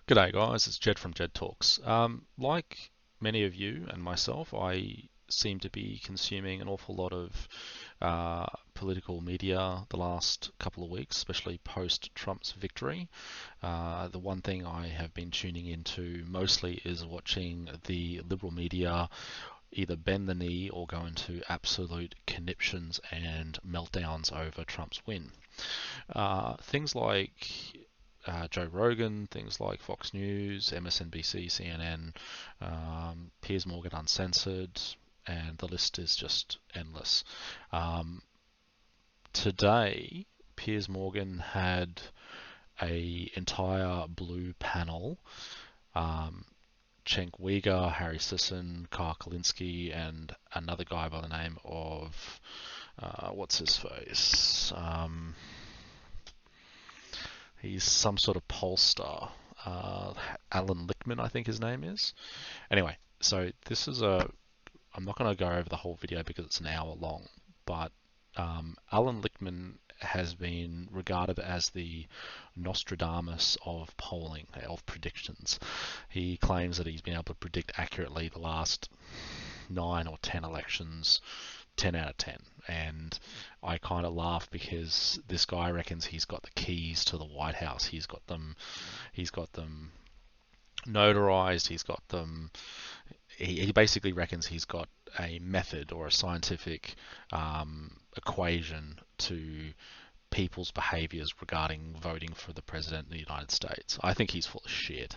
G'day guys, it's Jed from Jed Talks. Like many of you and myself, I seem to be consuming an awful lot of political media the last couple of weeks, especially post Trump's victory. The one thing I have been tuning into mostly is watching the liberal media either bend the knee or go into absolute conniptions and meltdowns over Trump's win. Things like Joe Rogan, things like Fox News, MSNBC, CNN, Piers Morgan Uncensored, and the list is just endless. Today, Piers Morgan had a entire blue panel. Cenk Uygur, Harry Sisson, Kyle Kalinske, and another guy by the name of what's his face? He's some sort of pollster. Allan Lichtman, I think his name is. Anyway, so this is I'm not going to go over the whole video because it's an hour long, but Allan Lichtman has been regarded as the Nostradamus of polling, of predictions. He claims that he's been able to predict accurately the last 9 or 10 elections, 10 out of 10. And I kind of laugh because this guy reckons he's got the keys to the Whitehouse. He's got them notarized. He's got them. He basically reckons he's got a method or a scientific equation to people's behaviors regarding voting for the president of the United States. I think he's full of shit,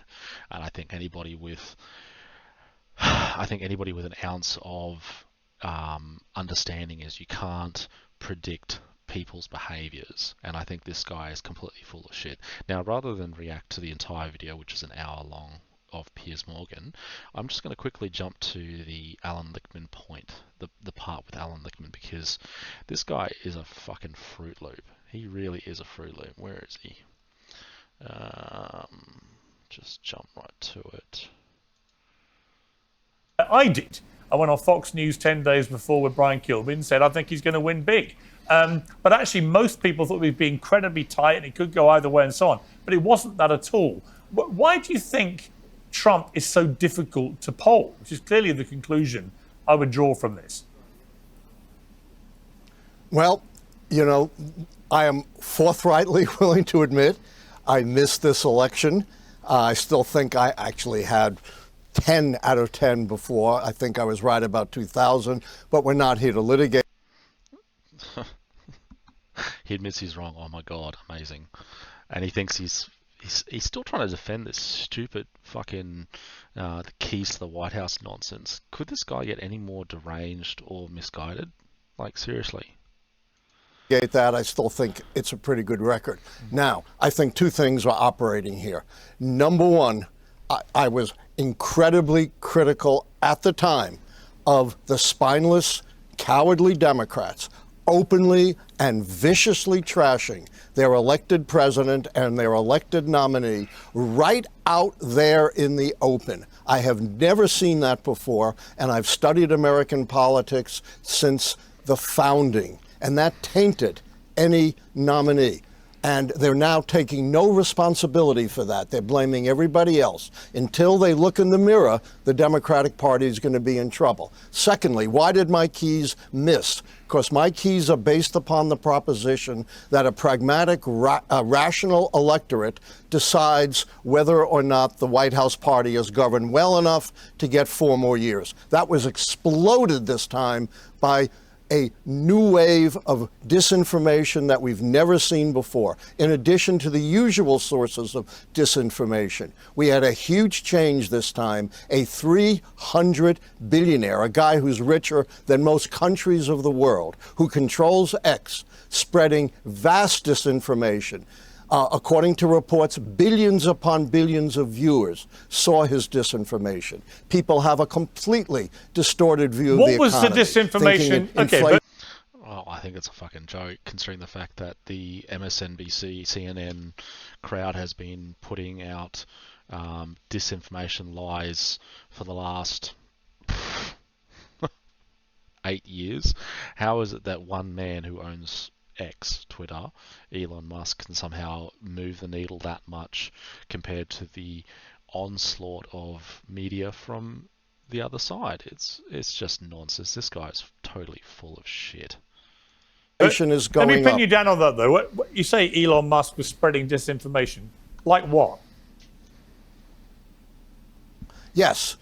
and I think anybody with an ounce of understanding is you can't predict people's behaviors, and I think this guy is completely full of shit. Now, rather than react to the entire video, which is an hour long, of Piers Morgan, I'm just going to quickly jump to the Allan Lichtman point, the part with Allan Lichtman, because this guy is a fucking Fruit Loop. He really is a Fruit Loop. Where is he? Just jump right to it. I did. I went on Fox News 10 days before with Brian Kilby and said, I think he's going to win big. But actually, most people thought we'd be incredibly tight and it could go either way and so on. But it wasn't that at all. Why do you think Trump is so difficult to poll? Which is clearly the conclusion I would draw from this. Well, I am forthrightly willing to admit I missed this election. I still think I actually had 10 out of 10 before. I think I was right about 2000, but we're not here to litigate. He admits he's wrong. Oh my God, amazing. And he thinks he's still trying to defend this stupid fucking the keys to the White House nonsense. Could this guy get any more deranged or misguided? Like, seriously. That I still think it's a pretty good record. Now, I think two things are operating here. Number one, I was incredibly critical at the time of the spineless, cowardly Democrats openly and viciously trashing their elected president and their elected nominee right out there in the open. I have never seen that before, and I've studied American politics since the founding, and that tainted any nominee. And they're now taking no responsibility for that. They're blaming everybody else. Until they look in the mirror, the Democratic Party is going to be in trouble. Secondly, why did my keys miss? Because my keys are based upon the proposition that a pragmatic, rational electorate decides whether or not the White House party is governed well enough to get 4 more years. That was exploded this time by a new wave of disinformation that we've never seen before, in addition to the usual sources of disinformation. We had a huge change this time, a 300 billionaire, a guy who's richer than most countries of the world, who controls X, spreading vast disinformation. According to reports, billions upon billions of viewers saw his disinformation. People have a completely distorted view of the economy. What was the disinformation? Well, I think it's a fucking joke, considering the fact that the MSNBC, CNN crowd has been putting out disinformation lies for the last 8 years. How is it that one man who owns X, Twitter, Elon Musk can somehow move the needle that much compared to the onslaught of media from the other side. It's just nonsense. This guy's totally full of shit. Is going Let me pin up. you down on that, though. You say Elon Musk was spreading disinformation. Like what? Yes,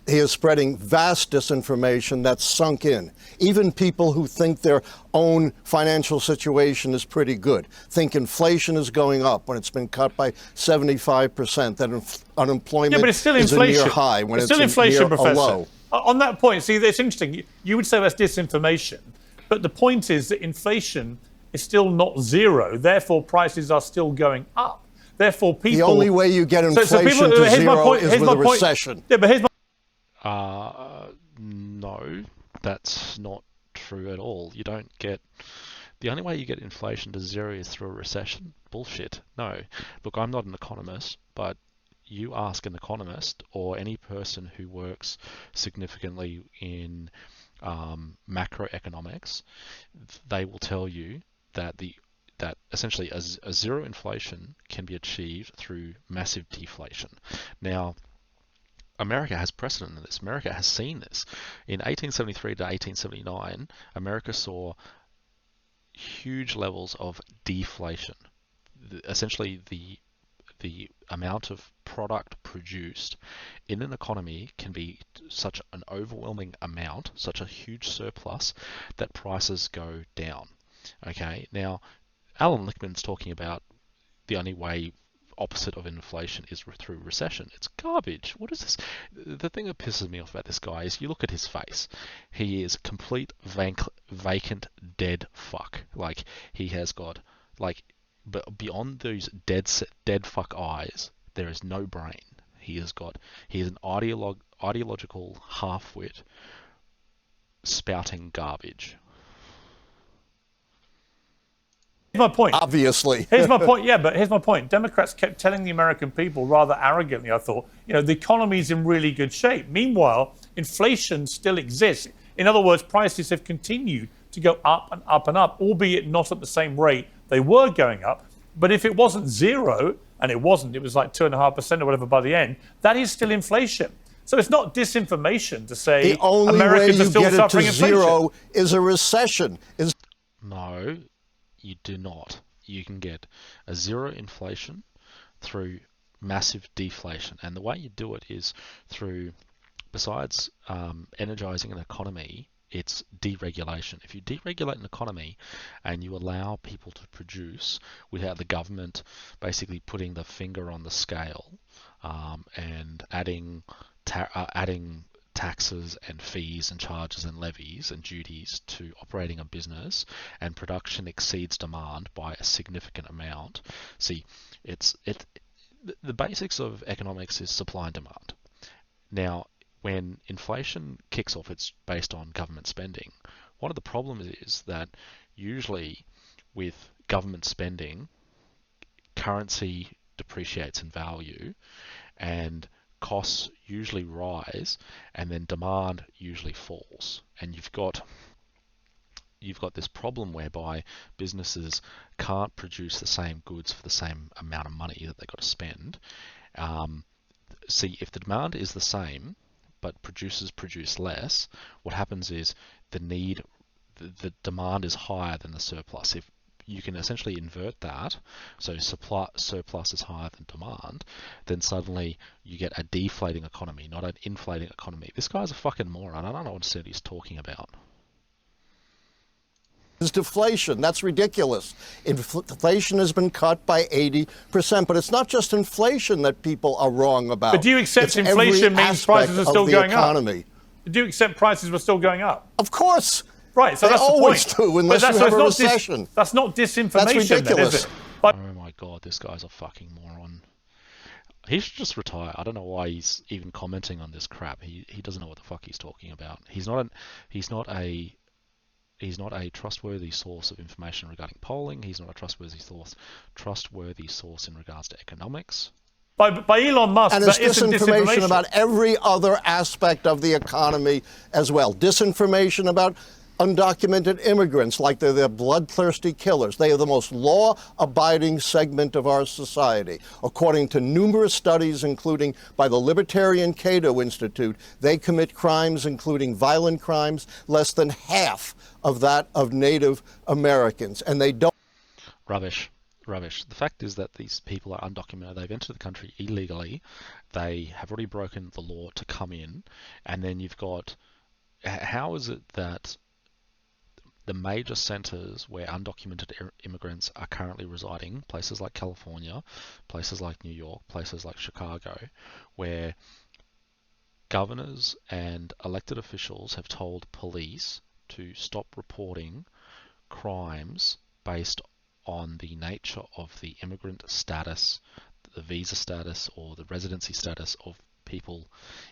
he is spreading vast disinformation that's sunk in. Even people who think their own financial situation is pretty good think inflation is going up when it's been cut by 75%, that unemployment but it's still is inflation. a near high when It's it's still inflation, near Professor. a low. On that point, see, that's interesting. You would say that's disinformation, but the point is that inflation is still not zero. Therefore, prices are still going up. Therefore, people. The only way you get inflation people, to here's my zero point, is here's with my a point. recession. Yeah, but here's my. No, that's not true at all. You don't get. The only way you get inflation to zero is through a recession. Bullshit. No. Look, I'm not an economist, but you ask an economist or any person who works significantly in macroeconomics, they will tell you that that essentially a zero inflation can be achieved through massive deflation. Now, America has precedent in this. America has seen this. In 1873 to 1879, America saw huge levels of deflation. Essentially, the amount of product produced in an economy can be such an overwhelming amount, such a huge surplus, that prices go down. Okay, now Allan Lichtman's talking about the only way opposite of inflation is through recession. It's garbage. What is this? The thing that pisses me off about this guy is you look at his face. He is complete vacant dead fuck. Like, he has got, like, but beyond those dead fuck eyes, there is no brain. He is an ideological halfwit spouting garbage. Here's my point. Obviously. Here's my point. Yeah, but here's my point. Democrats kept telling the American people rather arrogantly, I thought, the economy's in really good shape. Meanwhile, inflation still exists. In other words, prices have continued to go up and up and up, albeit not at the same rate they were going up. But if it wasn't zero, and it wasn't, it was like 2.5% or whatever by the end, that is still inflation. So it's not disinformation to say The only Americans way are you still get it suffering to inflation. zero is a recession. No, you do not. You can get a zero inflation through massive deflation. And the way you do it is through, besides energizing an economy, it's deregulation. If you deregulate an economy and you allow people to produce without the government basically putting the finger on the scale and adding taxes and fees and charges and levies and duties to operating a business, and production exceeds demand by a significant amount. See, the basics of economics is supply and demand. Now, when inflation kicks off, it's based on government spending. One of the problems is that usually with government spending, currency depreciates in value and costs usually rise, and then demand usually falls. And you've got this problem whereby businesses can't produce the same goods for the same amount of money that they've got to spend. See, if the demand is the same, but producers produce less, what happens is the demand is higher than the surplus. If you can essentially invert that, so surplus is higher than demand, then suddenly you get a deflating economy, not an inflating economy. This guy's a fucking moron. I don't know what he's talking about. Is deflation. That's ridiculous. Inflation has been cut by 80%, but it's not just inflation that people are wrong about. But do you accept It's inflation every means prices are aspect still of the going economy. up? Do you accept prices were still going up? Of course. Right, so They that's always the point. do, unless But you have a not recession. that's not disinformation, That's then, ridiculous. is it? But Oh my god, this guy's a fucking moron. He should just retire. I don't know why he's even commenting on this crap. He doesn't know what the fuck he's talking about. He's not a trustworthy source of information regarding polling. He's not a trustworthy source in regards to economics. by Elon Musk, And it's that isn't disinformation about every other aspect of the economy as well. Disinformation about undocumented immigrants like they're bloodthirsty killers. They are the most law-abiding segment of our society. According to numerous studies, including by the Libertarian Cato Institute, they commit crimes, including violent crimes, less than half of that of Native Americans. And they don't. Rubbish. Rubbish. The fact is that these people are undocumented. They've entered the country illegally. They have already broken the law to come in. And then you've got, how is it that the major centers where undocumented immigrants are currently residing, places like California, places like New York, places like Chicago, where governors and elected officials have told police to stop reporting crimes based on the nature of the immigrant status, the visa status, or the residency status of people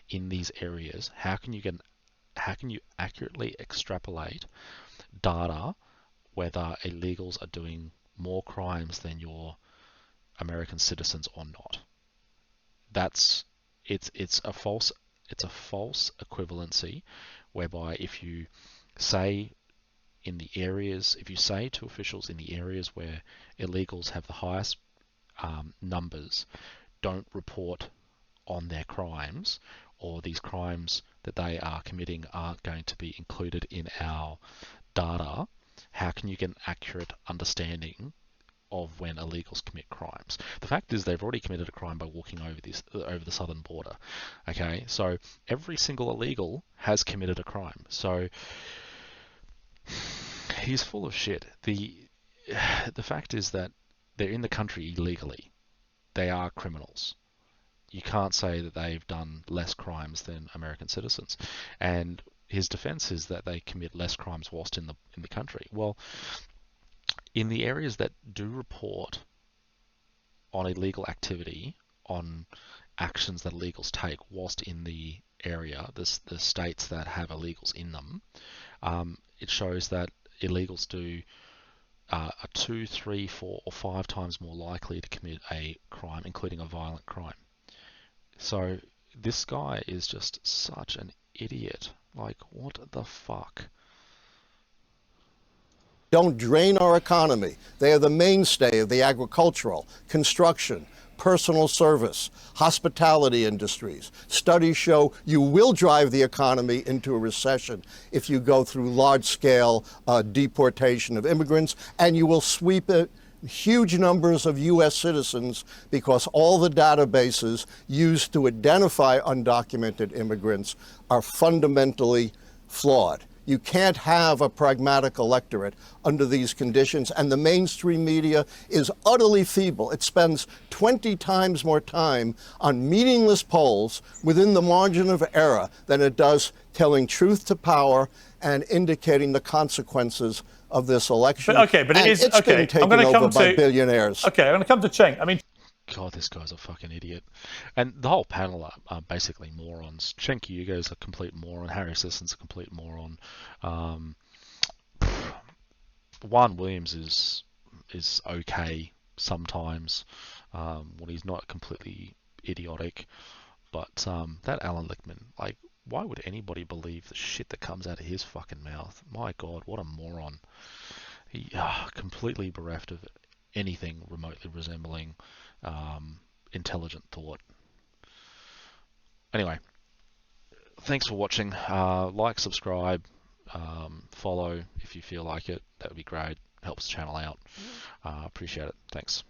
in these areas, how can you accurately extrapolate data whether illegals are doing more crimes than your American citizens or not? It's a false equivalency, whereby if you say to officials in the areas where illegals have the highest numbers, don't report on their crimes, or these crimes that they are committing aren't going to be included in our data, how can you get an accurate understanding of when illegals commit crimes? The fact is they've already committed a crime by walking over the southern border. Okay, so every single illegal has committed a crime. So he's full of shit. The fact is that they're in the country illegally. They are criminals. You can't say that they've done less crimes than American citizens. And his defense is that they commit less crimes whilst in the country. Well, in the areas that do report on illegal activity, on actions that illegals take whilst in the area, the states that have illegals in them, it shows that illegals are 2, 3, 4, or 5 times more likely to commit a crime, including a violent crime. So this guy is just such an idiot. Like, what the fuck? Don't drain our economy. They are the mainstay of the agricultural, construction, personal service, hospitality industries. Studies show you will drive the economy into a recession if you go through large-scale deportation of immigrants, and you will sweep it huge numbers of U.S. citizens, because all the databases used to identify undocumented immigrants are fundamentally flawed. You can't have a pragmatic electorate under these conditions, and the mainstream media is utterly feeble. It spends 20 times more time on meaningless polls within the margin of error than it does telling truth to power and indicating the consequences of this election. But it's been taken over by billionaires. Okay, I'm going to come to Cheng. I mean, God, this guy's a fucking idiot. And the whole panel are basically morons. Chen Kyugo's a complete moron. Harry Sisson's a complete moron. Juan Williams is okay sometimes when he's not completely idiotic. But that Allan Lichtman, like, why would anybody believe the shit that comes out of his fucking mouth? My God, what a moron. He completely bereft of anything remotely resembling intelligent thought. Anyway, thanks for watching. Like, subscribe, follow if you feel like it. That would be great. Helps the channel out. Appreciate it. Thanks.